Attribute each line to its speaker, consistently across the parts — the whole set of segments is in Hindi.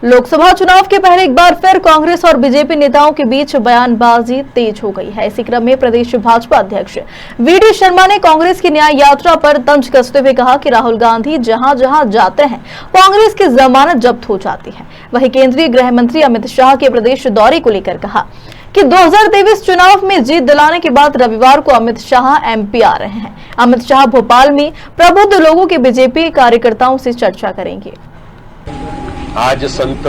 Speaker 1: लोकसभा चुनाव के पहले एक बार फिर कांग्रेस और बीजेपी नेताओं के बीच बयानबाजी तेज हो गई है। इसी क्रम में प्रदेश भाजपा अध्यक्ष वी.डी. शर्मा ने कांग्रेस की न्याय यात्रा पर तंज कसते हुए कहा कि राहुल गांधी जहां जहां जाते हैं कांग्रेस की जमानत जब्त हो जाती है। वहीं केंद्रीय गृह मंत्री अमित शाह के प्रदेश दौरे को लेकर कहा कि 2023 चुनाव में जीत दिलाने के बाद रविवार को अमित शाह एमपी आ रहे हैं। अमित शाह भोपाल में प्रबुद्ध लोगों के बीजेपी कार्यकर्ताओं से चर्चा करेंगे।
Speaker 2: आज संत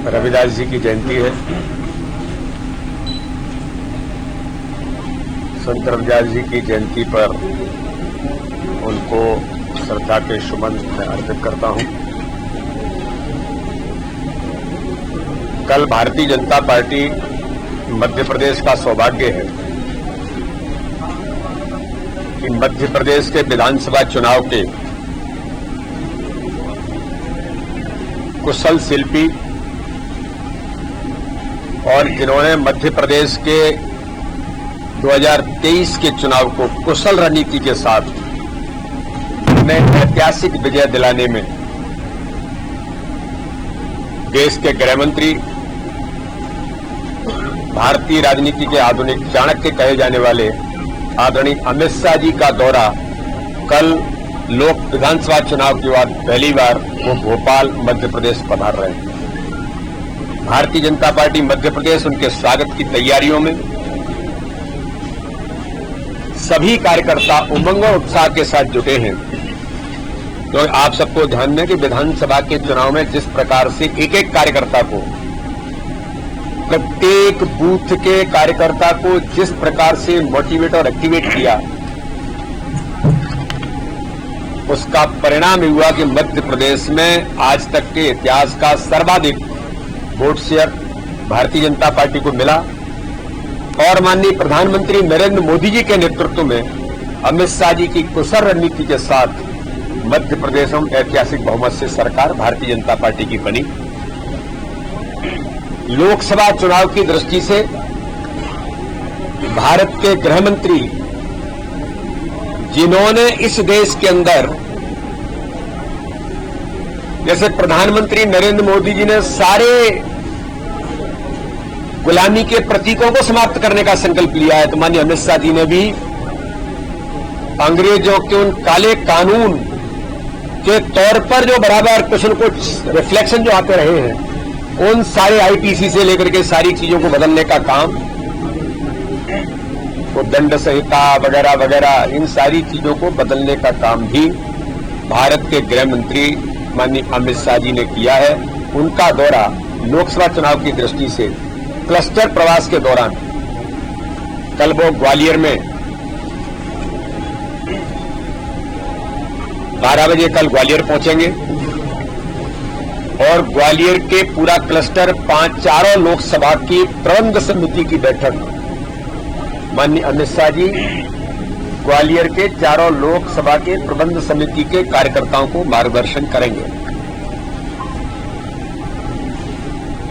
Speaker 2: रविदास जी की जयंती है। संत रविदास जी की जयंती पर उनको श्रद्धा के सुमन मैं अर्पित करता हूं। कल भारतीय जनता पार्टी मध्य प्रदेश का सौभाग्य है कि मध्य प्रदेश के विधानसभा चुनाव के कुशल शिल्पी और जिन्होंने मध्य प्रदेश के 2023 के चुनाव को कुशल रणनीति के साथ उन्हें ऐतिहासिक विजय दिलाने में देश के गृह मंत्री, भारतीय राजनीति के आधुनिक चाणक्य कहे जाने वाले आदरणीय अमित शाह जी का दौरा कल लोक विधानसभा चुनाव के बाद पहली बार वो भोपाल मध्य प्रदेश पधार रहे हैं। भारतीय जनता पार्टी मध्य प्रदेश उनके स्वागत की तैयारियों में सभी कार्यकर्ता उमंग और उत्साह के साथ जुटे हैं। तो आप सबको ध्यान में कि विधानसभा के चुनाव में जिस प्रकार से एक एक कार्यकर्ता को, प्रत्येक बूथ के कार्यकर्ता को जिस प्रकार से मोटिवेट और एक्टिवेट किया, उसका परिणाम हुआ कि मध्य प्रदेश में आज तक के इतिहास का सर्वाधिक vote share Bharatiya Janata party को मिला और माननीय प्रधानमंत्री नरेंद्र मोदी जी के नेतृत्व में अमित शाह जी की कुशल रणनीति के साथ मध्य प्रदेश में ऐतिहासिक बहुमत से सरकार भारतीय जनता पार्टी की बनी। लोकसभा चुनाव की दृष्टि से भारत के गृह मंत्री, जिन्होंने इस देश के अंदर, जैसे प्रधानमंत्री नरेंद्र मोदी जी ने सारे गुलामी के प्रतीकों को समाप्त करने का संकल्प लिया है, तो माननीय अमित शाह जी ने भी अंग्रेजों के उन काले कानून के तौर पर जो बराबर कुछ न कुछ रिफ्लेक्शन जो आते रहे हैं, उन सारे आईपीसी से लेकर के सारी चीजों को बदलने का काम, वो दंड संहिता वगैरह वगैरह, इन सारी चीजों को बदलने का काम भी भारत के गृह मंत्री माननीय अमित शाह जी ने किया है। उनका दौरा लोकसभा चुनाव की दृष्टि से क्लस्टर प्रवास के दौरान कल वो ग्वालियर में 12 बजे कल ग्वालियर पहुंचेंगे और ग्वालियर के पूरा क्लस्टर चारों लोकसभा की प्रबंध समिति की बैठक माननीय अमित शाह जी ग्वालियर के चारों लोकसभा के प्रबंध समिति के कार्यकर्ताओं को मार्गदर्शन करेंगे।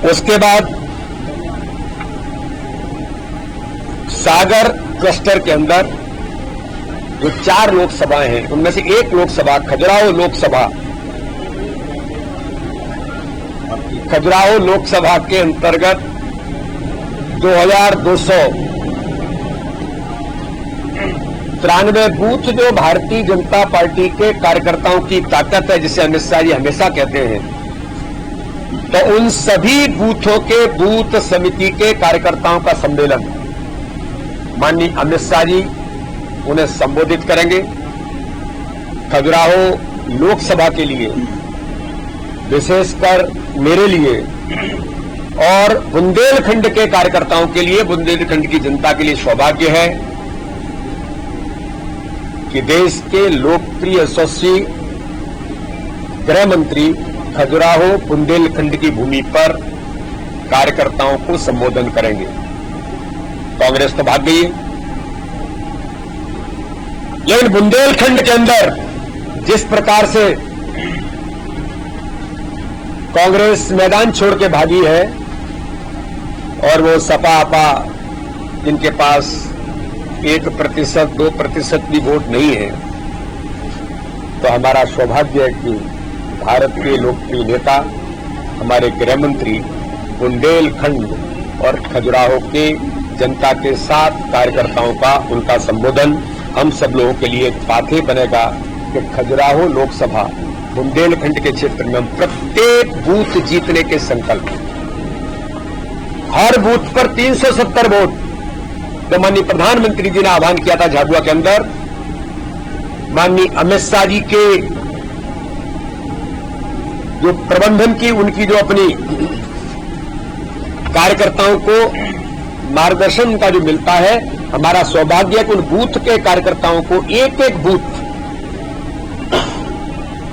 Speaker 2: उसके बाद सागर क्लस्टर के अंदर जो 4 लोकसभाएं हैं, उनमें से एक लोकसभा खजुराहो लोकसभा के अंतर्गत 2293 बूथ जो भारतीय जनता पार्टी के कार्यकर्ताओं की ताकत है, जिसे अमित शाह जी हमेशा कहते हैं, तो उन सभी बूथों के बूथ समिति के कार्यकर्ताओं का सम्मेलन माननीय अमित शाह जी उन्हें संबोधित करेंगे। खजुराहो लोकसभा के लिए, विशेषकर मेरे लिए और बुंदेलखंड के कार्यकर्ताओं के लिए, बुंदेलखंड की जनता के लिए सौभाग्य है कि देश के लोकप्रिय यशस्वी गृह मंत्री खजुराहो बुंदेलखंड की भूमि पर कार्यकर्ताओं को संबोधन करेंगे। कांग्रेस तो भाग गई है, लेकिन बुंदेलखंड के अंदर जिस प्रकार से कांग्रेस मैदान छोड़ के भागी है और वो सपा आपा जिनके पास 1%, 2% भी वोट नहीं है, तो हमारा सौभाग्य है कि भारत के लोकप्रिय नेता हमारे गृह मंत्री बुंदेलखंड और खजुराहो के जनता के साथ कार्यकर्ताओं का उनका संबोधन हम सब लोगों के लिए पाथे बनेगा कि खजुराहो लोकसभा बुंदेलखंड के क्षेत्र में हम प्रत्येक बूथ जीतने के संकल्प, हर बूथ पर 370 वोट। तो माननीय प्रधानमंत्री जी ने आह्वान किया था झाबुआ के अंदर, माननीय अमित शाह जी के जो प्रबंधन की उनकी जो अपनी कार्यकर्ताओं को मार्गदर्शन का जो मिलता है, हमारा सौभाग्य है कि उन बूथ के कार्यकर्ताओं को एक एक बूथ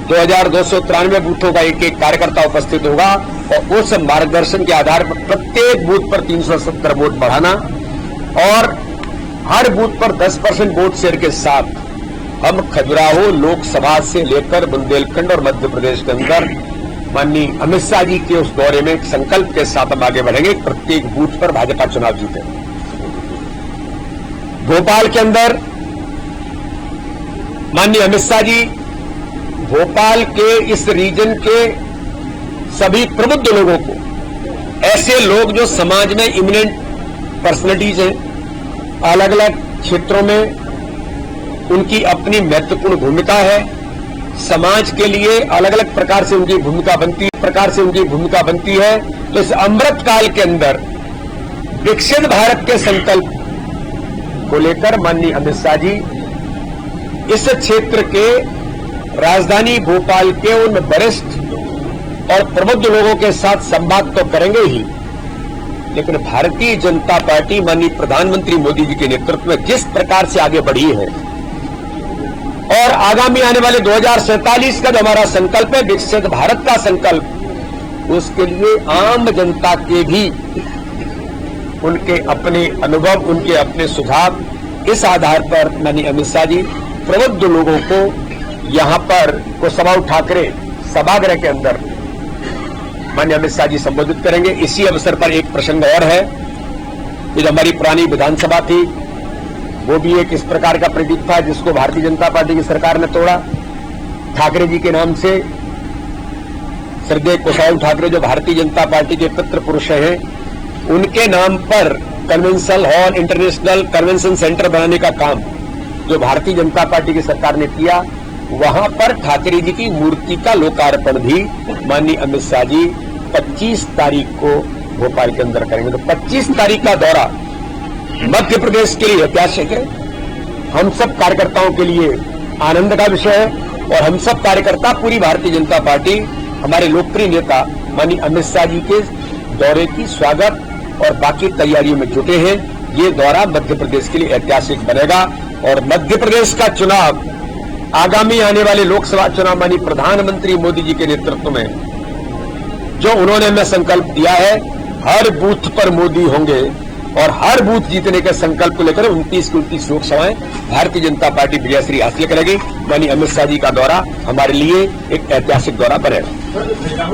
Speaker 2: 2293 बूथों का एक एक कार्यकर्ता उपस्थित होगा और उस मार्गदर्शन के आधार पर प्रत्येक बूथ पर 370 वोट बढ़ाना और हर बूथ पर 10% वोट शेयर के साथ हम खजुराहो लोकसभा से लेकर बुंदेलखंड और मध्य प्रदेश के अंदर माननीय अमित शाह जी के उस दौरे में एक संकल्प के साथ हम आगे बढ़ेंगे, प्रत्येक बूथ पर भाजपा चुनाव जीते। भोपाल के अंदर माननीय अमित शाह जी भोपाल के इस रीजन के सभी प्रबुद्ध लोगों को, ऐसे लोग जो समाज में इमिनेंट पर्सनैलिटीज हैं, अलग अलग क्षेत्रों में उनकी अपनी महत्वपूर्ण भूमिका है, समाज के लिए अलग अलग प्रकार से उनकी भूमिका बनती है। तो इस अमृत काल के अंदर विकसित भारत के संकल्प को लेकर माननीय अमित शाह जी इस क्षेत्र के राजधानी भोपाल के उन वरिष्ठ और प्रबुद्ध लोगों के साथ संवाद तो करेंगे ही, लेकिन भारतीय जनता पार्टी माननीय प्रधानमंत्री मोदी जी के नेतृत्व में जिस प्रकार से आगे बढ़ी है और आगामी आने वाले 2047 का जो हमारा संकल्प है, विकसित भारत का संकल्प, उसके लिए आम जनता के भी उनके अपने अनुभव, उनके अपने सुझाव, इस आधार पर माननीय अमित शाह जी प्रबुद्ध लोगों को यहां पर कुशवाहा ठाकरे सभागृह के अंदर माननीय अमित शाह जी संबोधित करेंगे। इसी अवसर पर एक प्रसंग और है कि जो हमारी पुरानी विधानसभा थी, वो भी एक इस प्रकार का प्रतीक था जिसको भारतीय जनता पार्टी की सरकार ने तोड़ा। ठाकरे जी के नाम से श्रद्धेय कुशवाहा ठाकरे जो भारतीय जनता पार्टी के पितृ पुरुष हैं, उनके नाम पर convention hall, international convention centre बनाने का काम जो भारतीय जनता पार्टी की सरकार ने किया, वहां पर ठाकरे जी की मूर्ति का लोकार्पण भी माननीय अमित शाह जी 25 तारीख को भोपाल के अंदर करेंगे। तो 25 तारीख का दौरा मध्य प्रदेश के लिए ऐतिहासिक है, हम सब कार्यकर्ताओं के लिए आनंद का विषय है और हम सब कार्यकर्ता, पूरी भारतीय जनता पार्टी, हमारे लोकप्रिय नेता माननीय अमित शाह जी के दौरे की स्वागत और बाकी तैयारियों में जुटे हैं। ये दौरा मध्य प्रदेश के लिए ऐतिहासिक बनेगा और मध्य प्रदेश का चुनाव, आगामी आने वाले लोकसभा चुनाव माननीय प्रधानमंत्री मोदी जी के नेतृत्व में जो उन्होंने हमें संकल्प दिया है, हर बूथ पर मोदी होंगे और हर बूथ जीतने के संकल्प को लेकर 29 की 29 लोकसभाएं भारतीय जनता पार्टी विजयश्री हासिल करेगी। माननीय अमित शाह जी का दौरा हमारे लिए एक ऐतिहासिक दौरा बनेगा।